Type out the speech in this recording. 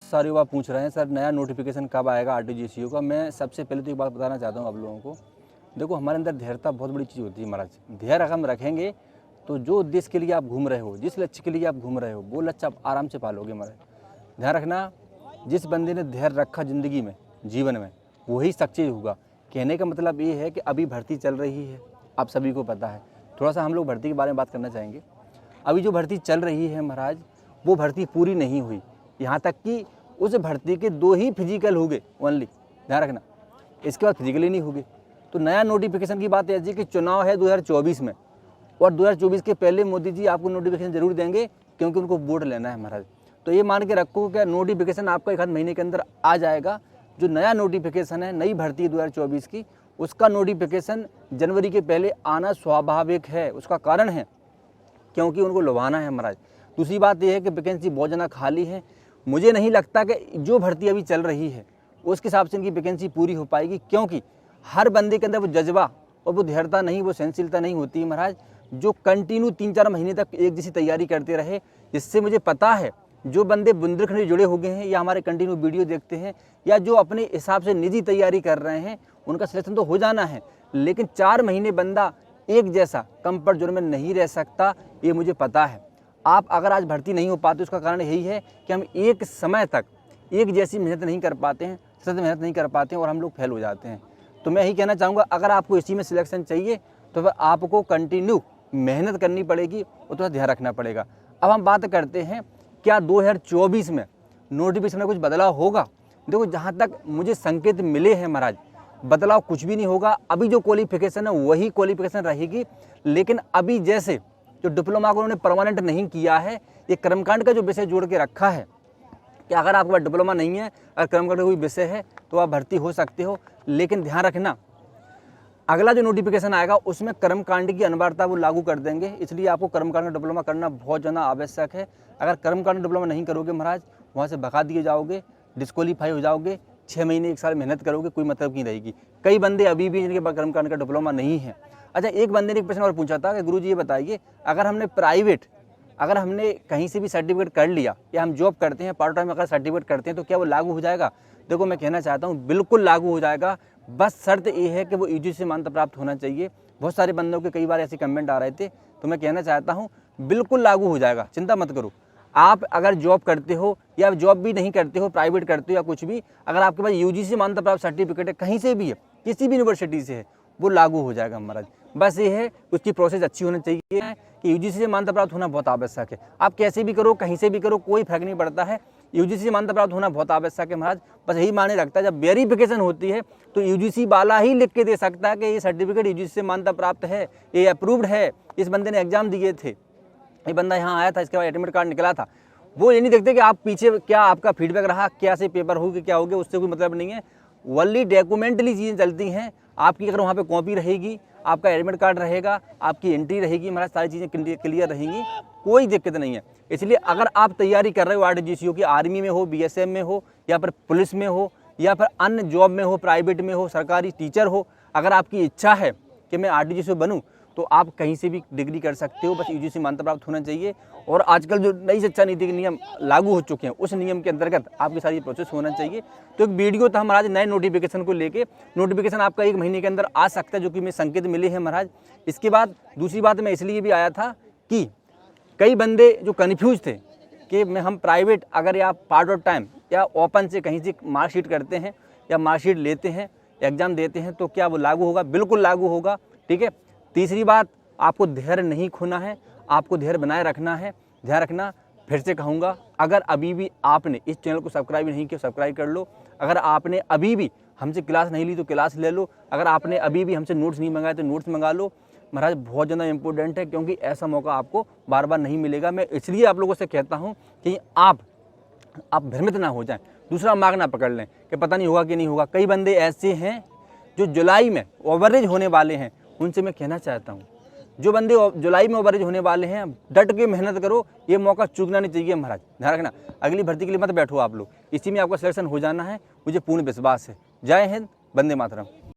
सारे युवा पूछ रहे हैं सर नया नोटिफिकेशन कब आएगा आरटीजीएससीयू का। मैं सबसे पहले तो एक बात बताना चाहता हूँ आप लोगों को। देखो, हमारे अंदर धैर्यता बहुत बड़ी चीज़ होती है महाराज। धैर्य अगर हम रखेंगे तो जो उद्देश्य के लिए आप घूम रहे हो, जिस लक्ष्य के लिए आप घूम रहे हो, वो लक्ष्य आप आराम से पालोगे महाराज। ध्यान रखना, जिस बंदे ने धैर्य रखा ज़िंदगी में, जीवन में, वही सक्सेस होगा। कहने का मतलब ये है कि अभी भर्ती चल रही है, आप सभी को पता है। थोड़ा सा हम लोग भर्ती के बारे में बात करना चाहेंगे। अभी जो भर्ती चल रही है महाराज, वो भर्ती पूरी नहीं हुई। यहाँ तक कि उस भर्ती के 2 ही फिजिकल हो गए ओनली, ध्यान रखना, इसके बाद फिजिकली नहीं होगी। तो नया नोटिफिकेशन की बात ऐसी कि चुनाव है 2024 में, और 2024 के पहले मोदी जी आपको नोटिफिकेशन जरूर देंगे, क्योंकि उनको वोट लेना है महाराज। तो ये मान के रखो कि नोटिफिकेशन आपका 1 आध महीने के अंदर आ जाएगा। जो नया नोटिफिकेशन है, नई भर्ती है 2024 की, उसका नोटिफिकेशन जनवरी के पहले आना स्वाभाविक है। उसका कारण है क्योंकि उनको लुभाना है महाराज। दूसरी बात यह है कि वैकेंसी बहुत ज़्यादा खाली है। मुझे नहीं लगता कि जो भर्ती अभी चल रही है उसके हिसाब से इनकी वैकेंसी पूरी हो पाएगी, क्योंकि हर बंदे के अंदर वो जज्बा और वो धैर्यता नहीं, वो सहनशीलता नहीं होती है महाराज, जो कंटिन्यू 3-4 महीने तक एक जैसी तैयारी करते रहे। जिससे मुझे पता है जो बंदे बुंदेलखंड से जुड़े हो गए हैं, या हमारे कंटिन्यू वीडियो देखते हैं, या जो अपने हिसाब से निजी तैयारी कर रहे हैं, उनका सिलेक्शन तो हो जाना है, लेकिन 4 महीने बंदा एक जैसा कंफर्ट जोन में नहीं रह सकता, ये मुझे पता है। आप अगर आज भर्ती नहीं हो पाते, उसका कारण यही है कि हम एक समय तक एक जैसी मेहनत नहीं कर पाते हैं, सतत मेहनत नहीं कर पाते हैं, और हम लोग फेल हो जाते हैं। तो मैं यही कहना चाहूँगा, अगर आपको इसी में सिलेक्शन चाहिए तो फिर आपको कंटिन्यू मेहनत करनी पड़ेगी और थोड़ा ध्यान रखना पड़ेगा। अब हम बात करते हैं, क्या 2024 में नोटिफिकेशन में कुछ बदलाव होगा? देखो, जहाँ तक मुझे संकेत मिले हैं महाराज, बदलाव कुछ भी नहीं होगा। अभी जो क्वालिफिकेशन है वही क्वालिफिकेशन रहेगी, लेकिन अभी जैसे जो डिप्लोमा को उन्होंने परमानेंट नहीं किया है, ये कर्मकांड का जो विषय जोड़ के रखा है कि अगर आपके पास डिप्लोमा नहीं है, अगर कर्मकांड का कोई विषय है तो आप भर्ती हो सकते हो। लेकिन ध्यान रखना, अगला जो नोटिफिकेशन आएगा उसमें कर्मकांड की अनिवार्यता वो लागू कर देंगे, इसलिए आपको कर्मकांड का डिप्लोमा करना बहुत ज़्यादा आवश्यक है। अगर कर्मकांड डिप्लोमा नहीं करोगे महाराज, वहाँ से भगा दिए जाओगे, डिस्क्वालीफाई हो जाओगे, 6 महीने 1 साल मेहनत करोगे, कोई मतलब नहीं रहेगी। कई बंदे अभी भी जिनके पास कर्मकांड का डिप्लोमा नहीं है। अच्छा, एक बंदे ने एक प्रश्न और पूछा था कि गुरुजी ये बताइए, अगर हमने कहीं से भी सर्टिफिकेट कर लिया, या हम जॉब करते हैं पार्ट टाइम अगर सर्टिफिकेट करते हैं, तो क्या वो लागू हो जाएगा? देखो, मैं कहना चाहता हूँ बिल्कुल लागू हो जाएगा। बस शर्त ये है कि वो यूजीसी से मान्यता प्राप्त होना चाहिए। बहुत सारे बंदों के कई बार ऐसे कमेंट आ रहे थे, तो मैं कहना चाहता हूँ बिल्कुल लागू हो जाएगा, चिंता मत करो। आप अगर जॉब करते हो या जॉब भी नहीं करते हो, प्राइवेट करते हो या कुछ भी, अगर आपके पास यूजीसी से मान्यता प्राप्त सर्टिफिकेट है, कहीं से भी है, किसी भी यूनिवर्सिटी से है, वो लागू हो जाएगा महाराज। बस ये है, उसकी प्रोसेस अच्छी होनी चाहिए कि यूजीसी से मान्यता प्राप्त होना बहुत आवश्यक है। आप कैसे भी करो, कहीं से भी करो, कोई फर्क नहीं पड़ता है, यूजीसी से मान्यता प्राप्त होना बहुत आवश्यक है महाराज। बस यही मायने रखता है, जब वेरिफिकेशन होती है तो यूजीसी वाला ही लिख के दे सकता है कि ये सर्टिफिकेट यूजीसी से मान्यता प्राप्त है, ये अप्रूव्ड है, इस बंदे ने एग्जाम दिए थे, ये बंदा यहाँ आया था, इसके बाद एडमिट कार्ड निकला था। वो ये नहीं देखते कि आप पीछे क्या आपका फीडबैक रहा, क्या से पेपर हो गया, क्या हो गया, उससे कोई मतलब नहीं है। ओनली डॉक्यूमेंटली चीज़ें चलती हैं। आपकी अगर वहाँ पे कॉपी रहेगी, आपका एडमिट कार्ड रहेगा, आपकी एंट्री रहेगी महाराज, सारी चीज़ें क्लियर रहेंगी, कोई दिक्कत नहीं है। इसलिए अगर आप तैयारी कर रहे हो आरटीजीएससीयू की, आर्मी में हो, बीएसएफ में हो, या फिर पुलिस में हो, या फिर अन्य जॉब में हो, प्राइवेट में हो, सरकारी टीचर हो, अगर आपकी इच्छा है कि मैं आरटीजीएससीयू बनूँ, तो आप कहीं से भी डिग्री कर सकते हो। बस यूजीसी मान्यता प्राप्त होना चाहिए। और आजकल जो नई शिक्षा नीति के नियम लागू हो चुके हैं, उस नियम के अंतर्गत आपकी सारी प्रोसेस होना चाहिए। तो एक वीडियो था महाराज नए नोटिफिकेशन को लेके। नोटिफिकेशन आपका 1 महीने के अंदर आ सकता है, जो कि मैं संकेत मिले हैं महाराज। इसके बाद दूसरी बात मैं इसलिए भी आया था कि कई बंदे जो कन्फ्यूज थे कि मैं हम प्राइवेट अगर या पार्ट टाइम या ओपन से कहीं से मार्कशीट करते हैं या मार्कशीट लेते हैं, एग्जाम देते हैं, तो क्या वो लागू होगा? बिल्कुल लागू होगा, ठीक है। तीसरी बात, आपको धैर्य नहीं खोना है, आपको धैर्य बनाए रखना है। ध्यान रखना, फिर से कहूँगा, अगर अभी भी आपने इस चैनल को सब्सक्राइब नहीं किया, सब्सक्राइब कर लो। अगर आपने अभी भी हमसे क्लास नहीं ली तो क्लास ले लो। अगर आपने अभी भी हमसे नोट्स नहीं मंगाए तो नोट्स मंगा लो महाराज। बहुत ज़्यादा इंपॉर्टेंट है, क्योंकि ऐसा मौका आपको बार बार नहीं मिलेगा। मैं इसलिए आप लोगों से कहता हूँ कि आप भ्रमित ना हो जाएं, दूसरा मार्ग ना पकड़ लें कि पता नहीं होगा कि नहीं होगा। कई बंदे ऐसे हैं जो जुलाई में ओवरेज होने वाले हैं, उनसे मैं कहना चाहता हूँ, जो बंदे जुलाई में ओवरेज होने वाले हैं, डट के मेहनत करो, ये मौका चूकना नहीं चाहिए महाराज। ध्यान रखना, अगली भर्ती के लिए मत बैठो आप लोग, इसी में आपका सिलेक्शन हो जाना है, मुझे पूर्ण विश्वास है। जय हिंद, वंदे मातरम।